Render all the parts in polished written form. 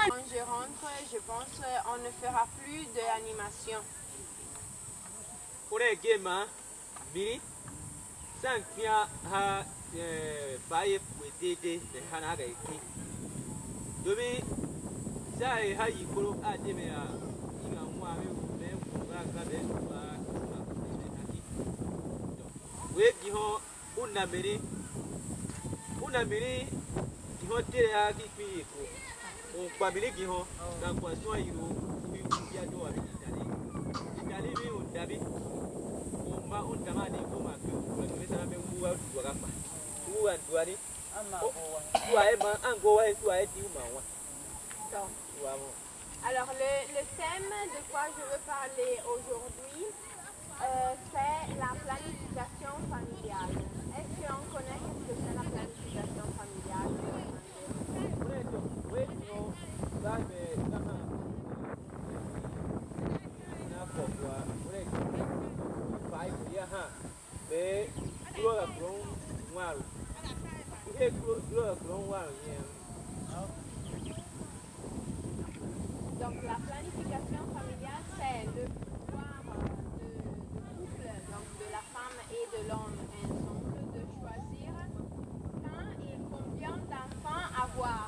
Quand je rentre, je pense on ne fera plus d'animation. Pour les gamins, Billy, 5 pieds à bailler pour aider les Hanagaki. Demain, ça est high pour Ademea. Il a moi même pour la cabine. Oui, il y a une amie, qui ont été à qui puis on famille qui ont dans quoi soit il y a deux avec l'Italie. L'Italie, on d'habite. On m'a on t'a dit qu'on m'a fait pour le mettre à la même voie du Wagama. Où à Douani? Soit un goa et soit un humain. Alors, le thème de quoi je veux parler aujourd'hui, c'est la planification familiale. Est-ce qu'on connaît ce que c'est la planification familiale? Donc la planification familiale, c'est le pouvoir de couple, donc de la femme et de l'homme ensemble, de choisir quand et combien d'enfants avoir.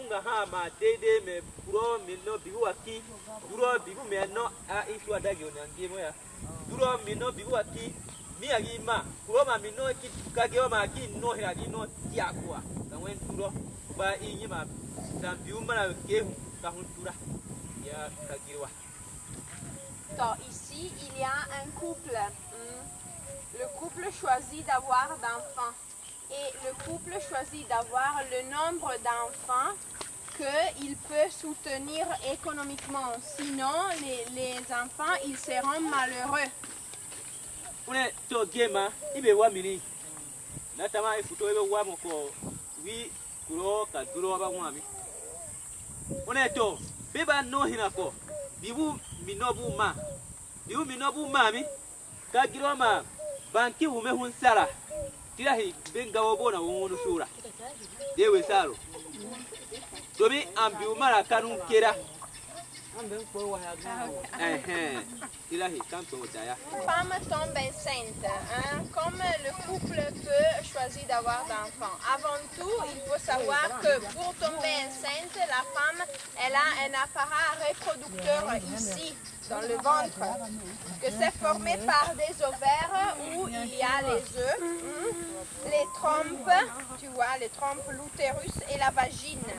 Nga ha ma dede me puro mi no bihu aki duro bihu me no a isu adagi onangi mo ya duro mi no bihu aki mi agi ma puro ma mi no ki kage o ma ki no hira gi no ti akwa kan wen duro ba inyi ma dan bihu ma ke hu ka hun dura ya kagiwa. Donc ici il y a un couple. Le couple choisit d'avoir d'enfants. Et le couple choisit d'avoir le nombre d'enfants qu'il peut soutenir économiquement. Sinon, les enfants, ils seront malheureux. On est au game, il veut voir mini. Natama il faut voir mon corps. Oui, gros, kaduro ba mwami. On est au beba no hinako. Bibu minobu ma. Bibu minobu mami. Kagiro ma. Banki ume hunsara. Tirahi benga wobona wonu sura dewe salo domi ambi umara kanun kera tirahi kanto daya. Une femme tombe enceinte, hein? Comme le couple peut choisir d'avoir d'enfants. Avant tout, il faut savoir que pour tomber enceinte, la femme, elle a un appareil reproducteur ici, dans le ventre, que c'est formé par des ovaires où il y a les œufs, les trompes, tu vois, les trompes, l'utérus et la vagine.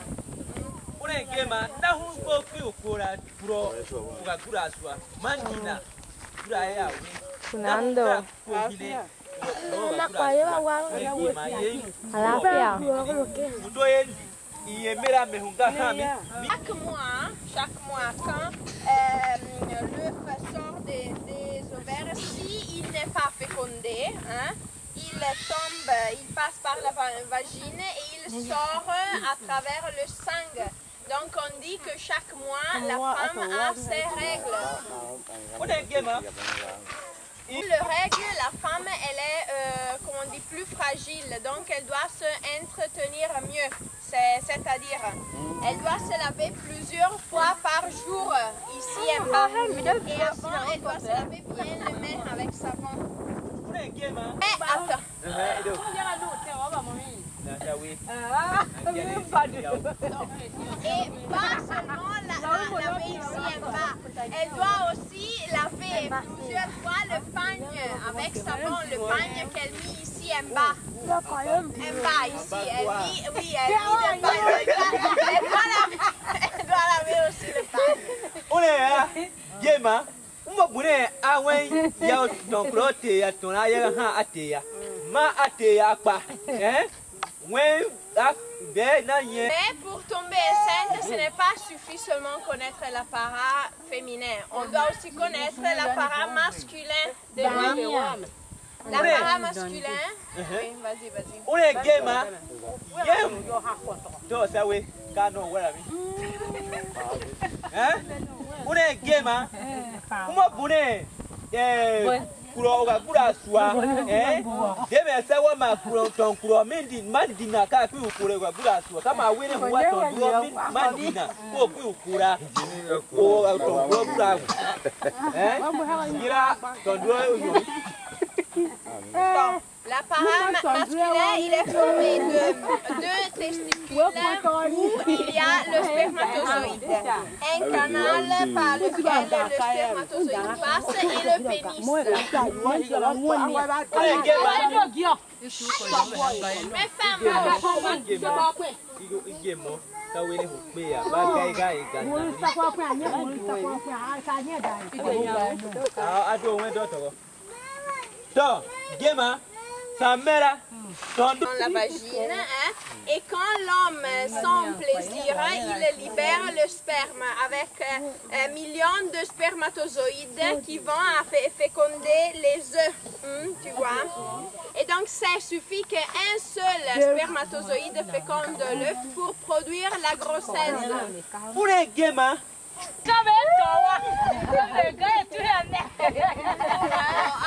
Fernando. Chaque mois, quand l'œuf sort des ovaires, s'il n'est pas fécondé, hein, il tombe, il passe par la vagine et il sort à travers le sang. Donc on dit que chaque mois, la femme a ses règles. Le règle, la femme, elle est, comme on dit, plus fragile. Donc elle doit se entretenir mieux. C'est-à-dire, elle doit se laver plusieurs fois par jour, ici et bas. Et avant, elle doit se laver bien les mains avec savon. Et attends. Et pas seulement laver ici et bas, elle doit aussi laver plusieurs fois le pagne avec savon, le pagne qu'elle met ici en bas. En bas ici, elle met, oui, elle met le pagne. Elle doit laver aussi le pagne. On est là, Yema. Uma bune awen ya donkrote ya tona ya ha ateya ma ateya pa wen be na ye. Mais pour tomber enceinte, ce n'est pas suffit seulement connaître l'appareil féminin. On doit aussi connaître l'appareil masculin de l'homme. L'appareil masculin. Oui, vas-y. On est game, game. To sawe kano wala mi. On est game, uma bune kuro oga kura swa deme sawa ma kuro ton kuro mandina ka ku ukure oga kura swa kama wele huwa ton duro mandina ko ku ukura o ton kuro kura gira ton duro yo. L'appareil masculin, il est formé de 2 testicules où il y a le spermatozoïde. Un canal par lequel le spermatozoïde passe et le pénis. Sa mère dans la vagine, hein, et quand l'homme sans plaisir, il libère le sperme avec 1 million de spermatozoïdes qui vont féconder les œufs, tu vois. Et donc ça suffit qu'un seul spermatozoïde féconde l'œuf pour produire la grossesse. Pour les gamins,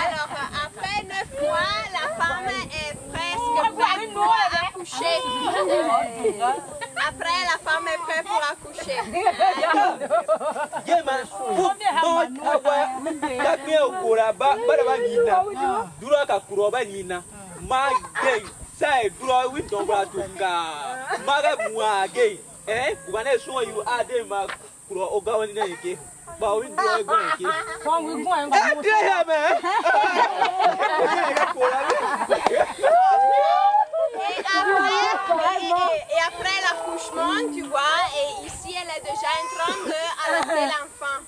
alors, après 9 mois, la femme est presque prête pour accoucher. Après, la femme est prête pour accoucher. Et après l'accouchement, tu vois, et ici elle est déjà en train d'allaiter l'enfant.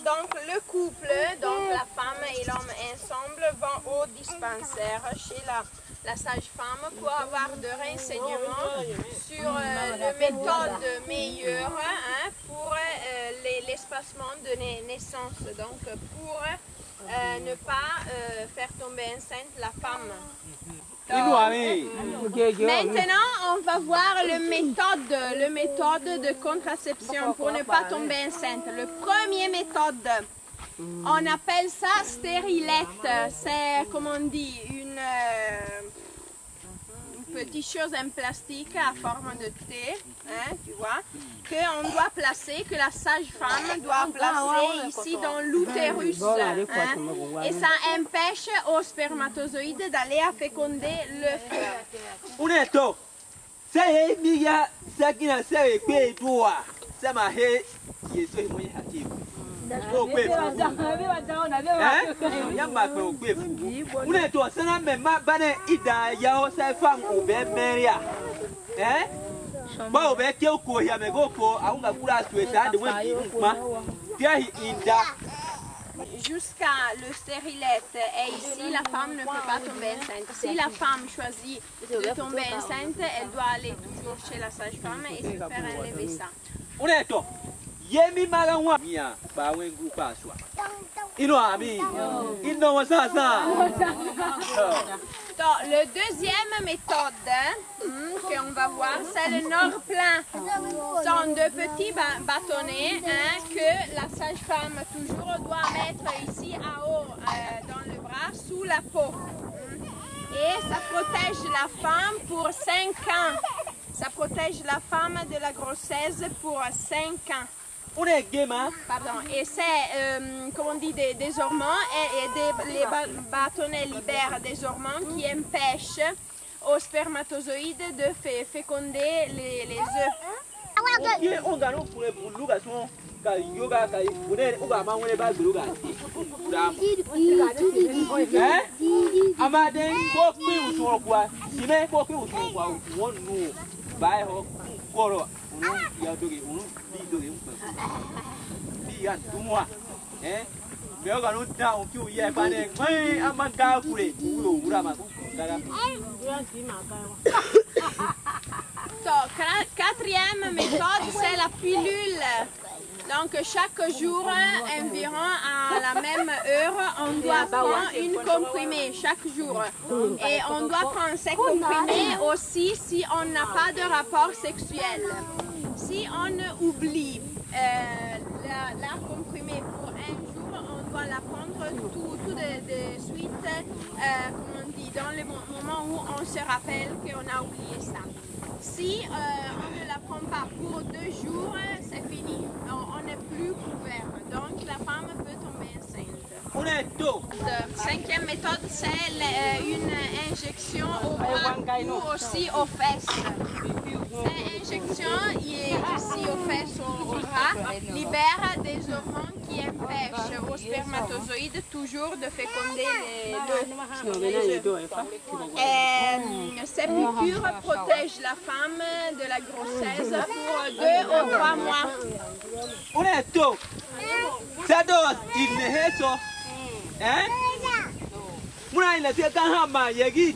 Donc le couple, donc la femme et l'homme ensemble vont au dispensaire chez la sage-femme pour avoir de renseignements sur la méthode meilleure pour l'espacement de naissance, donc pour ne pas faire tomber enceinte la femme. Maintenant, on va voir le méthode de contraception pour ne pas tomber enceinte. Le premier méthode, on appelle ça stérilette. C'est, comme on dit, une petite chose en plastique à forme de T, tu vois, qu'on doit placer, que la sage-femme doit placer ici dans l'utérus. Et ça empêche aux spermatozoïdes d'aller à féconder l'œuf. Jusqu'à le stérilette, et ici la femme ne peut pas tomber enceinte. Si la femme choisit de tomber enceinte, elle doit aller toujours chez la sage-femme et se faire enlever ça. Donc, le deuxième méthode qu'on va voir, c'est le nord plein. Ce sont 2 petits bâtonnets que la sage-femme toujours doit mettre ici à haut dans le bras, sous la peau. Et ça protège la femme pour 5 ans. Ça protège la femme de la grossesse pour 5 ans. Pardon. Et c'est, comme on dit, des hormones et les bâtonnets libèrent des hormones qui empêchent aux spermatozoïdes de féconder les œufs. Quatrième méthode, c'est la pilule. Donc chaque jour, environ à la même heure, on doit prendre une comprimée chaque jour. Et on doit prendre ces comprimés aussi si on n'a pas de rapport sexuel. Si on oublie la comprimée pour un jour, on doit la prendre tout de suite, comme on dit, dans le moment où on se rappelle qu'on a oublié ça. Si on ne la prend pas pour 2 jours, c'est fini. On n'est plus couvert. Donc la femme peut tomber enceinte. La 5e méthode, c'est une injection au bras ou aussi aux fesses. Cette injection, ici aux fesses, au bras, libère des hormones qui empêchent aux spermatozoïdes toujours de féconder les œufs. Ces piqûres protègent la femme de la grossesse pour 2 ou 3 mois. Ça doit être ça. Hein? Moi, il a fait un hammer, il a dit,